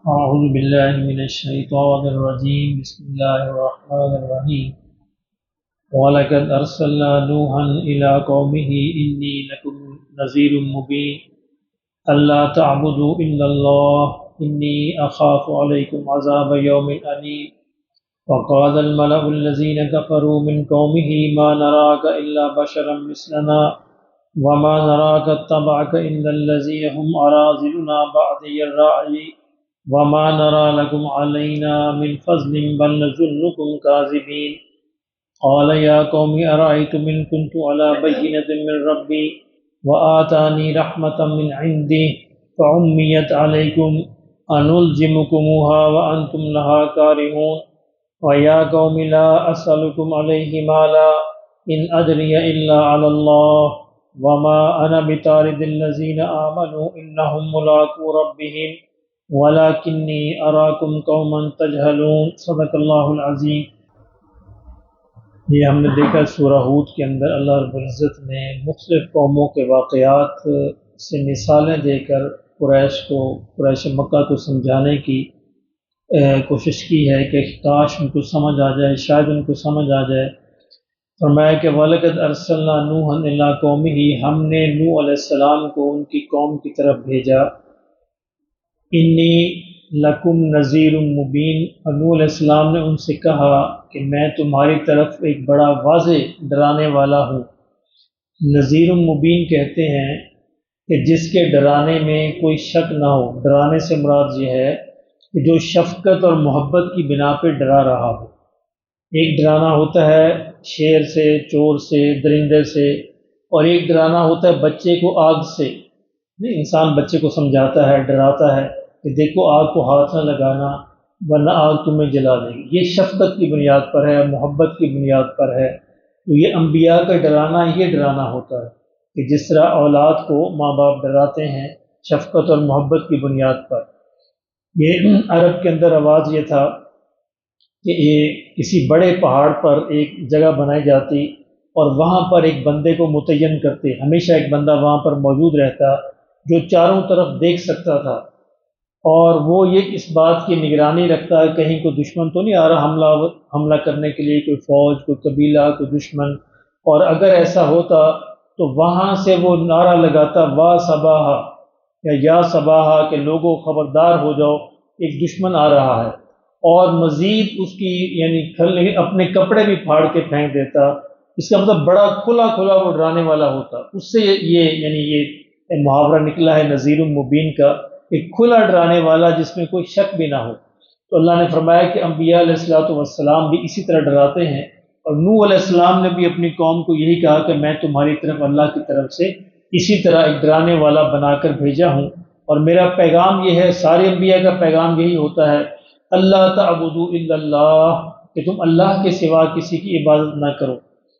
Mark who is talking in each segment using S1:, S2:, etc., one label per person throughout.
S1: أعوذ بالله من الشيطان الرجيم بسم الله الرحمن الرحيم ولقد أرسلنا نوحا إلى قومه إني لكم نذير مبين ألا تعبدوا إلا الله إني أخاف عليكم عذاب يوم أليم وقال الملأ الذين كفروا من قومه ما نراك إلا بشرا مثلنا وما نراك اتبعك إلا الذين هم أراذلنا بادي الرأي وما نرى لكم علينا من فضل بل نظنكم كاذبين قال يا قوم أرأيتم إن كنت على بينة من ربي وآتاني رحمة من عنده فعميت عليكم أنلزمكموها وأنتم لها كارهون ويا قوم لا أسألكم عليه مالا إن أدري إلا على الله وما أنا بطارد الذين آمنوا إنهم ملاقو ربهم وَلَكِنِّي أَرَاكُمْ قَوْمًا تَجْهَلُونَ صدق اللہ العظیم۔ یہ ہم نے دیکھا سورہ ہود کے اندر اللہ رب العزت نے مختلف قوموں کے واقعات سے مثالیں دے کر قریش مکہ کو سمجھانے کی کوشش کی ہے کہ کاش ان کو سمجھ آ جائے، شاید ان کو سمجھ آ جائے۔ فرمایا کہ وَلَقَدْ أَرْسَلْنَا نُوحًا إِلَىٰ قَوْمِهِ، ہم نے نوح علیہ السلام کو ان کی قوم کی طرف بھیجا۔ انی لکم نذیر مبین، نوح علیہ السلام نے ان سے کہا کہ میں تمہاری طرف ایک بڑا واضح ڈرانے والا ہوں۔ نذیر مبین کہتے ہیں کہ جس کے ڈرانے میں کوئی شک نہ ہو۔ ڈرانے سے مراد یہ ہے کہ جو شفقت اور محبت کی بنا پہ ڈرا رہا ہو۔ ایک ڈرانا ہوتا ہے شیر سے، چور سے، درندے سے، اور ایک ڈرانا ہوتا ہے بچے کو آگ سے۔ انسان بچے کو سمجھاتا ہے، ڈراتا ہے کہ دیکھو آگ کو ہاتھ نہ لگانا ورنہ آگ تمہیں جلا دے گی۔ یہ شفقت کی بنیاد پر ہے، محبت کی بنیاد پر ہے۔ تو یہ انبیاء کا ڈرانا یہ ڈرانا ہوتا ہے کہ جس طرح اولاد کو ماں باپ ڈراتے ہیں شفقت اور محبت کی بنیاد پر۔ یہ عرب کے اندر رواج یہ تھا کہ کسی بڑے پہاڑ پر ایک جگہ بنائی جاتی اور وہاں پر ایک بندے کو متعین کرتے، ہمیشہ ایک بندہ وہاں پر موجود رہتا جو چاروں طرف دیکھ سکتا تھا، اور وہ یہ اس بات کی نگرانی رکھتا ہے کہیں کوئی دشمن تو نہیں آ رہا حملہ کرنے کے لیے، کوئی فوج، کوئی قبیلہ، کوئی دشمن۔ اور اگر ایسا ہوتا تو وہاں سے وہ نعرہ لگاتا وا صباحا یا صباحا کہ لوگوں خبردار ہو جاؤ ایک دشمن آ رہا ہے، اور مزید اس کی یعنی اپنے کپڑے بھی پھاڑ کے پھینک دیتا۔ اس کا مطلب بڑا کھلا کھلا وہ ڈرانے والا ہوتا۔ اس سے یہ محاورہ نکلا ہے نذیر مبین کا، ایک کھلا ڈرانے والا جس میں کوئی شک بھی نہ ہو۔ تو اللہ نے فرمایا کہ انبیاء علیہ السلام بھی اسی طرح ڈراتے ہیں، اور نوح علیہ السلام نے بھی اپنی قوم کو یہی کہا کہ میں تمہاری طرف اللہ کی طرف سے اسی طرح ایک ڈرانے والا بنا کر بھیجا ہوں، اور میرا پیغام یہ ہے، سارے انبیاء کا پیغام یہی ہوتا ہے، اللہ تعبدوا الا اللہ، کہ تم اللہ کے سوا کسی کی عبادت نہ کرو۔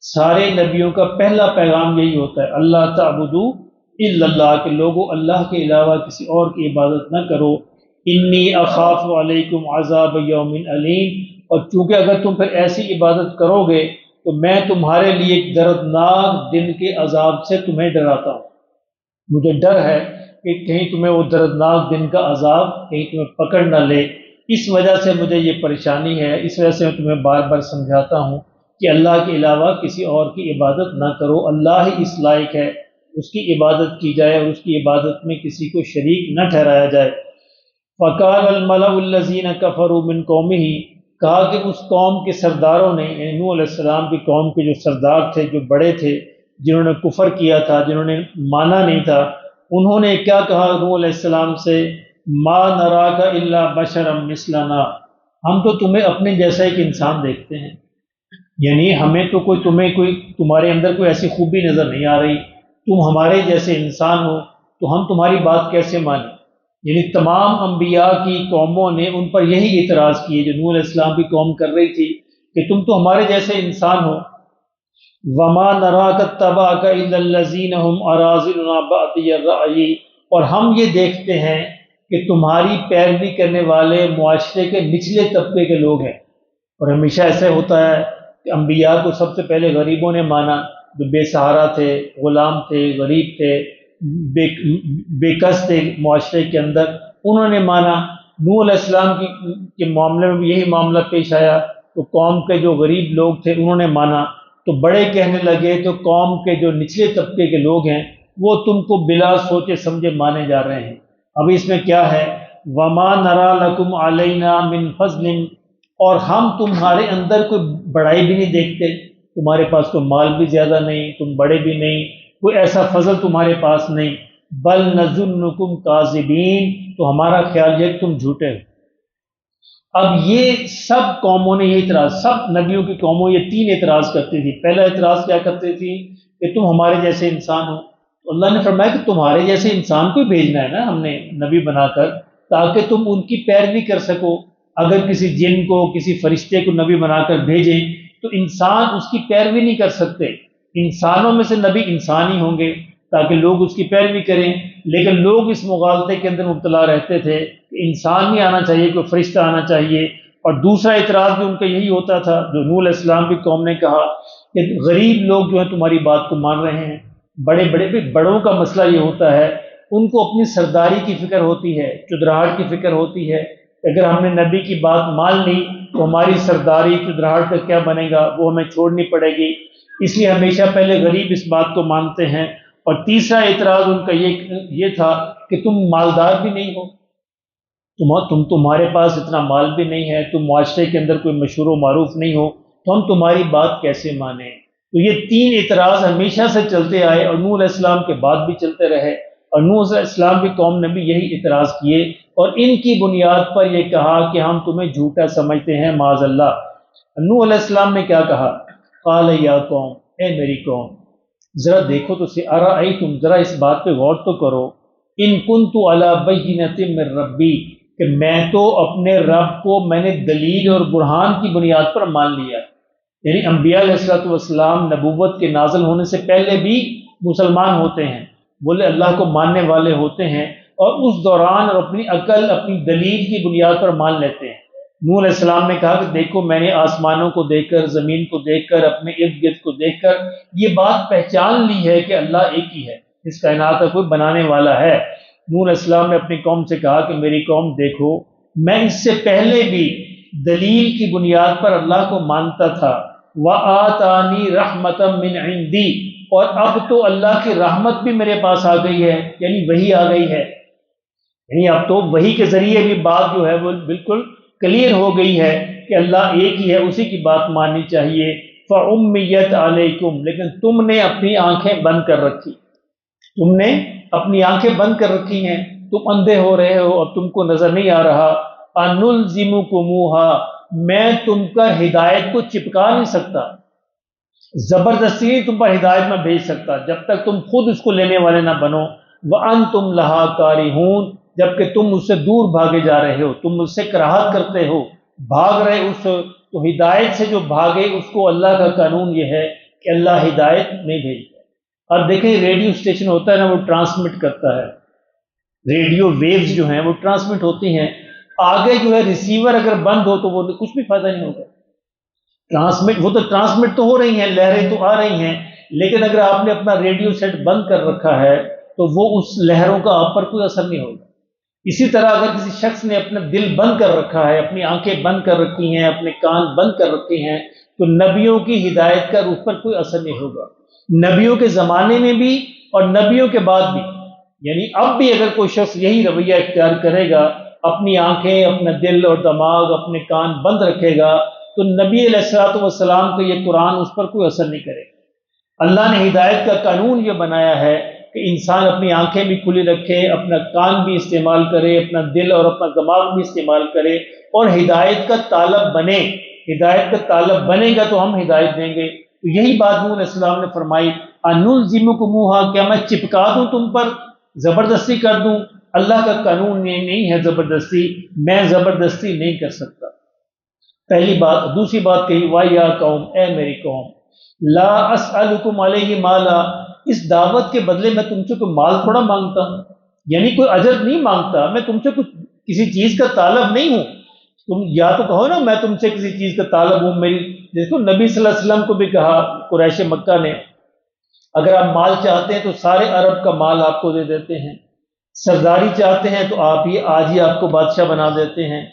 S1: سارے نبیوں کا پہلا پیغام یہی ہوتا ہے، اللہ تعبدوا الا اللہ، کہ لوگوں اللہ کے علاوہ کسی اور کی عبادت نہ کرو۔ انی اخاف علیکم عذاب یوم علیم، اور چونکہ اگر تم پھر ایسی عبادت کرو گے تو میں تمہارے لیے ایک دردناک دن کے عذاب سے تمہیں ڈراتا ہوں۔ مجھے ڈر ہے کہ کہیں تمہیں وہ دردناک دن کا عذاب کہیں تمہیں پکڑ نہ لے، اس وجہ سے مجھے یہ پریشانی ہے، اس وجہ سے میں تمہیں بار بار سمجھاتا ہوں کہ اللہ کے علاوہ کسی اور کی عبادت نہ کرو۔ اللہ ہی اس لائق ہے اس کی عبادت کی جائے، اور اس کی عبادت میں کسی کو شریک نہ ٹھہرایا جائے۔ فقال الملأ الذین کفروا من قومہ، کہا کہ اس قوم کے سرداروں نے، یعنی نوح علیہ السلام کی قوم کے جو سردار تھے، جو بڑے تھے، جنہوں نے کفر کیا تھا، جنہوں نے مانا نہیں تھا، انہوں نے کیا کہا نوح علیہ السلام سے، ما نراک الا بشرا مثلنا، ہم تو تمہیں اپنے جیسا ایک انسان دیکھتے ہیں، یعنی ہمیں تو تمہارے اندر کوئی ایسی خوبی نظر نہیں آ رہی، تم ہمارے جیسے انسان ہو تو ہم تمہاری بات کیسے مانیں۔ یعنی تمام انبیاء کی قوموں نے ان پر یہی اعتراض کیے جو نوح علیہ السلام کی قوم کر رہی تھی کہ تم تو ہمارے جیسے انسان ہو۔ وما نراک اتبعک الا الذین هم اراذلنا بادی الرأی، اور ہم یہ دیکھتے ہیں کہ تمہاری پیروی کرنے والے معاشرے کے نچلے طبقے کے لوگ ہیں، اور ہمیشہ ایسے ہوتا ہے کہ انبیاء کو سب سے پہلے غریبوں نے مانا، جو بے سہارا تھے، غلام تھے، غریب تھے، بے کس تھے معاشرے کے اندر، انہوں نے مانا۔ نوح علیہ السلام کے معاملے میں بھی یہی معاملہ پیش آیا، تو قوم کے جو غریب لوگ تھے انہوں نے مانا، تو بڑے کہنے لگے تو قوم کے جو نچلے طبقے کے لوگ ہیں وہ تم کو بلا سوچے سمجھے مانے جا رہے ہیں۔ اب اس میں کیا ہے، وما نرا لکم علینا من فضل، اور ہم تمہارے اندر کوئی بڑائی بھی نہیں دیکھتے، تمہارے پاس کوئی مال بھی زیادہ نہیں، تم بڑے بھی نہیں، کوئی ایسا فضل تمہارے پاس نہیں، بل نظنکم کاذبین، تو ہمارا خیال یہ کہ تم جھوٹے ہو۔ اب یہ سب قوموں نے یہ اعتراض، سب نبیوں کی قوموں یہ تین اعتراض کرتی تھی۔ پہلا اعتراض کیا کرتی تھی کہ تم ہمارے جیسے انسان ہو، تو اللہ نے فرمایا کہ تمہارے جیسے انسان کو بھیجنا ہے نا ہم نے نبی بنا کر، تاکہ تم ان کی پیروی کر سکو۔ اگر کسی جن کو کسی فرشتے کو نبی بنا کر بھیجیں تو انسان اس کی پیروی نہیں کر سکتے، انسانوں میں سے نبی انسان ہی ہوں گے تاکہ لوگ اس کی پیروی کریں، لیکن لوگ اس مغالطے کے اندر مبتلا رہتے تھے کہ انسان نہیں آنا چاہیے، کوئی فرشتہ آنا چاہیے۔ اور دوسرا اعتراض بھی ان کا یہی ہوتا تھا جو نوح علیہ السلام کی قوم نے کہا کہ غریب لوگ جو ہیں تمہاری بات کو مان رہے ہیں، بڑوں کا مسئلہ یہ ہوتا ہے، ان کو اپنی سرداری کی فکر ہوتی ہے، چدراہٹ کی فکر ہوتی ہے، اگر ہم نے نبی کی بات مان لی تو ہماری سرداری چدراہٹ کا کیا بنے گا، وہ ہمیں چھوڑنی پڑے گی، اس لیے ہمیشہ پہلے غریب اس بات کو مانتے ہیں۔ اور تیسرا اعتراض ان کا یہ تھا کہ تم مالدار بھی نہیں ہو، تمہارے پاس اتنا مال بھی نہیں ہے، تم معاشرے کے اندر کوئی مشہور و معروف نہیں ہو، تو ہم تمہاری بات کیسے مانیں۔ تو یہ تین اعتراض ہمیشہ سے چلتے آئے اور نوح علیہ السلام کے بعد بھی چلتے رہے، اور نوح علیہ السلام کی قوم نے بھی یہی اعتراض کیے، اور ان کی بنیاد پر یہ کہا کہ ہم تمہیں جھوٹا سمجھتے ہیں معاذ اللہ۔ نوح علیہ السلام نے کیا کہا، قال یا قوم، اے میری قوم، ذرا دیکھو تو ارأیتم، ذرا اس بات پہ غور تو کرو، ان کنت علی بینۃ من ربی، کہ میں تو اپنے رب کو میں نے دلیل اور برہان کی بنیاد پر مان لیا، یعنی انبیاء علیہ الصلوۃ والسلام نبوت کے نازل ہونے سے پہلے بھی مسلمان ہوتے ہیں، بولے اللہ کو ماننے والے ہوتے ہیں، اور اس دوران اور اپنی عقل اپنی دلیل کی بنیاد پر مان لیتے ہیں۔ نوح علیہ السلام نے کہا کہ دیکھو میں نے آسمانوں کو دیکھ کر، زمین کو دیکھ کر، اپنے ارد گرد کو دیکھ کر یہ بات پہچان لی ہے کہ اللہ ایک ہی ہے، اس کائنات کا کوئی بنانے والا ہے۔ نوح علیہ السلام نے اپنی قوم سے کہا کہ میری قوم دیکھو، میں اس سے پہلے بھی دلیل کی بنیاد پر اللہ کو مانتا تھا، وَآتَانِي رَحْمَةً مِّنْ عِنْدِي، اور اب تو اللہ کی رحمت بھی میرے پاس آ گئی ہے، یعنی وحی آ گئی ہے، یعنی اب تو وحی کے ذریعے بھی بات جو ہے وہ بالکل کلیئر ہو گئی ہے کہ اللہ ایک ہی ہے، اسی کی بات ماننی چاہیے۔ فَأُمِّيَتْ عَلَيْكُمْ، لیکن تم نے اپنی آنکھیں بند کر رکھی، تم نے اپنی آنکھیں بند کر رکھی ہیں، تم اندھے ہو رہے ہو، اب تم کو نظر نہیں آ رہا۔ أَنُلْزِمُكُمُوهَا، میں تم کا ہدایت کو چپکا نہیں سکتا، زبردستی نہیں تم پر ہدایت میں بھیج سکتا جب تک تم خود اس کو لینے والے نہ بنو۔ وَأَنْتُمْ لَهَا كَارِهُونَ، جبکہ تم مجھ سے دور بھاگے جا رہے ہو، تم مجھ سے کراہت کرتے ہو، بھاگ رہے اس تو ہدایت سے جو بھاگے اس کو اللہ کا قانون یہ ہے کہ اللہ ہدایت نہیں بھیجتا۔ اب دیکھیں ریڈیو اسٹیشن ہوتا ہے نا، وہ ٹرانسمٹ کرتا ہے، ریڈیو ویوز جو ہیں وہ ٹرانسمٹ ہوتی ہیں، آگے جو ہے ریسیور اگر بند ہو تو وہ کچھ بھی فائدہ نہیں ہوگا، وہ تو ٹرانسمٹ تو ہو رہی ہیں، لہریں تو آ رہی ہیں، لیکن اگر آپ نے اپنا ریڈیو سیٹ بند کر رکھا ہے تو وہ اس لہروں کا آپ پر کوئی اثر نہیں ہوگا۔ اسی طرح اگر کسی شخص نے اپنا دل بند کر رکھا ہے، اپنی آنکھیں بند کر رکھی ہیں، اپنے کان بند کر رکھے ہیں، تو نبیوں کی ہدایت کا اس پر کوئی اثر نہیں ہوگا، نبیوں کے زمانے میں بھی اور نبیوں کے بعد بھی، یعنی اب بھی اگر کوئی شخص یہی رویہ اختیار کرے گا، اپنی آنکھیں، اپنا دل اور دماغ، اپنے کان بند رکھے گا، تو نبی علیہ الصلوۃ والسلام کا یہ قرآن اس پر کوئی اثر نہیں کرے گا۔ اللہ نے ہدایت کا قانون یہ بنایا ہے کہ انسان اپنی آنکھیں بھی کھلی رکھے، اپنا کان بھی استعمال کرے، اپنا دل اور اپنا دماغ بھی استعمال کرے، اور ہدایت کا طالب بنے، ہدایت کا طالب بنے گا تو ہم ہدایت دیں گے۔ تو یہی بات نوح علیہ السلام نے فرمائی، أَنُلْزِمُكُمُوهَا، کیا میں چپکا دوں تم پر، زبردستی کر دوں؟ اللہ کا قانون یہ نہیں ہے زبردستی، میں زبردستی نہیں کر سکتا، پہلی بات۔ دوسری بات کہی، وَيَا قَوْمِ، اے میری قوم، لَا أَسْأَلُكُمْ عَلَيْهِ مَالًا، اس دعوت کے بدلے میں تم سے کوئی مال تھوڑا مانگتا ہوں، یعنی کوئی اجر نہیں مانگتا، میں تم سے کسی چیز کا طالب نہیں ہوں۔ تم یا تو کہو نا میں تم سے کسی چیز کا طالب ہوں، میری دیکھو نبی صلی اللہ علیہ وسلم کو بھی کہا قریش مکہ نے، اگر آپ مال چاہتے ہیں تو سارے عرب کا مال آپ کو دے دیتے ہیں، سرداری چاہتے ہیں تو آپ ہی آج ہی آپ کو بادشاہ بنا دیتے ہیں،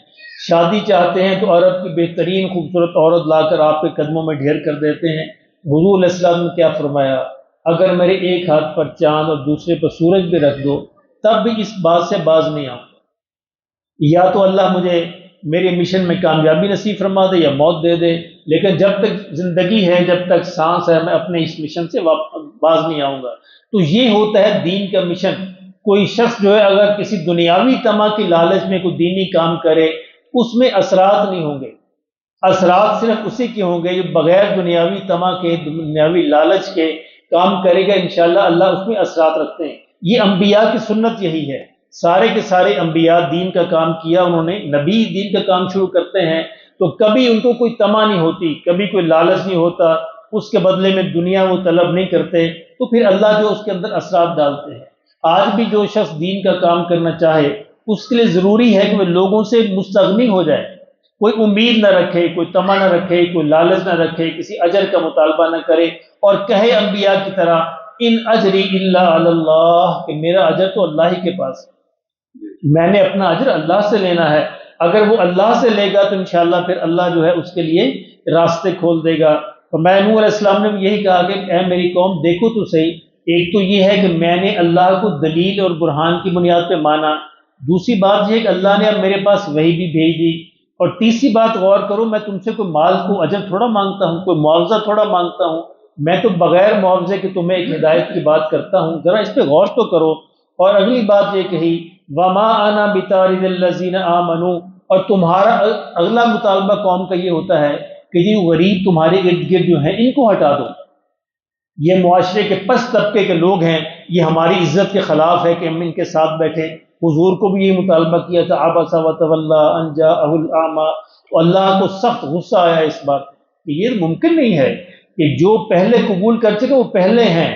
S1: شادی چاہتے ہیں تو عرب کی بہترین خوبصورت عورت لا کر آپ کے قدموں میں ڈھیر کر دیتے ہیں۔ حضور علیہ السلام نے کیا فرمایا، اگر میرے ایک ہاتھ پر چاند اور دوسرے پر سورج بھی رکھ دو تب بھی اس بات سے باز نہیں آؤں، یا تو اللہ مجھے میرے مشن میں کامیابی نصیب فرما دے یا موت دے دے، لیکن جب تک زندگی ہے، جب تک سانس ہے، میں اپنے اس مشن سے باز نہیں آؤں گا۔ تو یہ ہوتا ہے دین کا مشن۔ کوئی شخص جو ہے اگر کسی دنیاوی طمع کی لالچ میں کوئی دینی کام کرے، اس میں اثرات نہیں ہوں گے، اثرات صرف اسی کے ہوں گے جو بغیر دنیاوی طمع کے، دنیاوی لالچ کے کام کرے گا، انشاءاللہ اللہ اس میں اثرات رکھتے ہیں۔ یہ انبیاء کی سنت یہی ہے، سارے کے سارے انبیاء دین کا کام کیا انہوں نے، نبی دین کا کام شروع کرتے ہیں تو کبھی ان کو کوئی طمع نہیں ہوتی، کبھی کوئی لالچ نہیں ہوتا، اس کے بدلے میں دنیا وہ طلب نہیں کرتے، تو پھر اللہ جو اس کے اندر اثرات ڈالتے ہیں۔ آج بھی جو شخص دین کا کام کرنا چاہے اس کے لیے ضروری ہے کہ وہ لوگوں سے مستغنی ہو جائے، کوئی امید نہ رکھے، کوئی طمع نہ رکھے، کوئی لالچ نہ رکھے، کسی اجر کا مطالبہ نہ کرے، اور کہے انبیاء کی طرح ان اجری الا علی اللہ، کہ میرا اجر تو اللہ ہی کے پاس ہے، میں نے اپنا اجر اللہ سے لینا ہے۔ اگر وہ اللہ سے لے گا تو انشاءاللہ پھر اللہ جو ہے اس کے لیے راستے کھول دے گا۔ تو نوح علیہ السلام نے بھی یہی کہا کہ اے میری قوم دیکھو تو صحیح، ایک تو یہ ہے کہ میں نے اللہ کو دلیل اور برہان کی بنیاد پہ مانا، دوسری بات یہ ہے کہ اللہ نے اب میرے پاس وحی بھی بھیج دی، اور تیسری بات غور کرو، میں تم سے کوئی مال کو اجر تھوڑا مانگتا ہوں، کوئی معاوضہ تھوڑا مانگتا ہوں، میں تو بغیر معاوضے کے تمہیں ایک ہدایت کی بات کرتا ہوں، ذرا اس پہ غور تو کرو۔ اور اگلی بات یہ کہی وما انا بطارد الذین آمنوا، اور تمہارا اگلا مطالبہ قوم کا یہ ہوتا ہے کہ یہ غریب تمہارے ارد گرد جو ہیں ان کو ہٹا دو، یہ معاشرے کے پس طبقے کے لوگ ہیں، یہ ہماری عزت کے خلاف ہے کہ ہم ان کے ساتھ بیٹھے۔ حضور کو بھی یہی مطالبہ کیا تھا، عبس وتولی ان جاءہ الاعمی، تو اللہ کو سخت غصہ آیا اس بات کہ یہ ممکن نہیں ہے کہ جو پہلے قبول کر چکے وہ پہلے ہیں،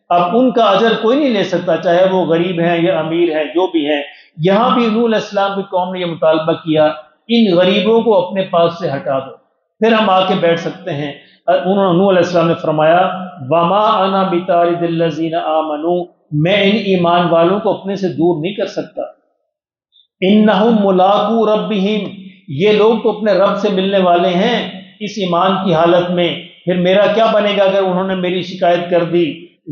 S1: اب ان کا اجر کوئی نہیں لے سکتا، چاہے وہ غریب ہیں یا امیر ہیں جو بھی ہیں۔ یہاں بھی نوح علیہ السلام کی قوم نے یہ مطالبہ کیا، ان غریبوں کو اپنے پاس سے ہٹا دو، پھر ہم آ کے بیٹھ سکتے ہیں۔ انہوں نے نوح علیہ السلام نے فرمایا وما انا بطارد الذین آمنوا، میں ان ایمان والوں کو اپنے سے دور نہیں کر سکتا، انہم ملاقو ربہم، یہ لوگ تو اپنے رب سے ملنے والے ہیں اس ایمان کی حالت میں، پھر میرا کیا بنے گا اگر انہوں نے میری شکایت کر دی،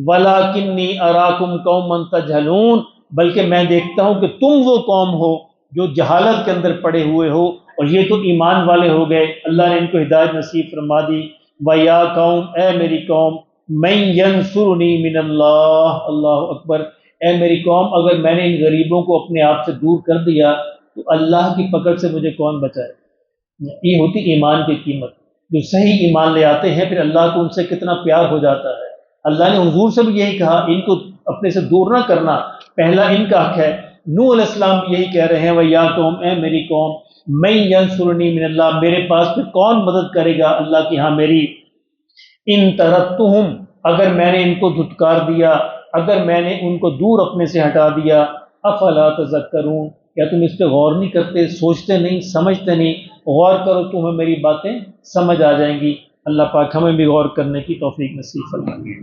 S1: ولاکنی اراکم قوما تجہلون، بلکہ میں دیکھتا ہوں کہ تم وہ قوم ہو جو جہالت کے اندر پڑے ہوئے ہو، اور یہ تو ایمان والے ہو گئے، اللہ نے ان کو ہدایت نصیب فرما دی۔ وَيَا قَوْمِ، اے میری قوم، مَن يَنصُرُنِي مِنَ اللَّهِ، اللہ اکبر، اے میری قوم اگر میں نے ان غریبوں کو اپنے آپ سے دور کر دیا تو اللہ کی پکڑ سے مجھے کون بچائے۔ یہ ہوتی ایمان کی قیمت، جو صحیح ایمان لے آتے ہیں پھر اللہ کو ان سے کتنا پیار ہو جاتا ہے۔ اللہ نے حضور سے بھی یہی کہا ان کو اپنے سے دور نہ کرنا، پہلا ان کا حق ہے۔ نوح علیہ السلام یہی کہہ رہے ہیں وَيَا قَوْمِ، اے میری قوم، مَن يَنصُرُنِي مِنَ اللَّهِ، میرے پاس پھر کون مدد کرے گا اللہ کی ہاں میری، ان ترکتہم، اگر میں نے ان کو دھتکار دیا، اگر میں نے ان کو دور اپنے سے ہٹا دیا، افلا تذکرون، کیا تم اس پہ غور نہیں کرتے، سوچتے نہیں، سمجھتے نہیں؟ غور کرو تمہیں میری باتیں سمجھ آ جائیں گی۔ اللہ پاک ہمیں بھی غور کرنے کی توفیق نصیب فرمائے۔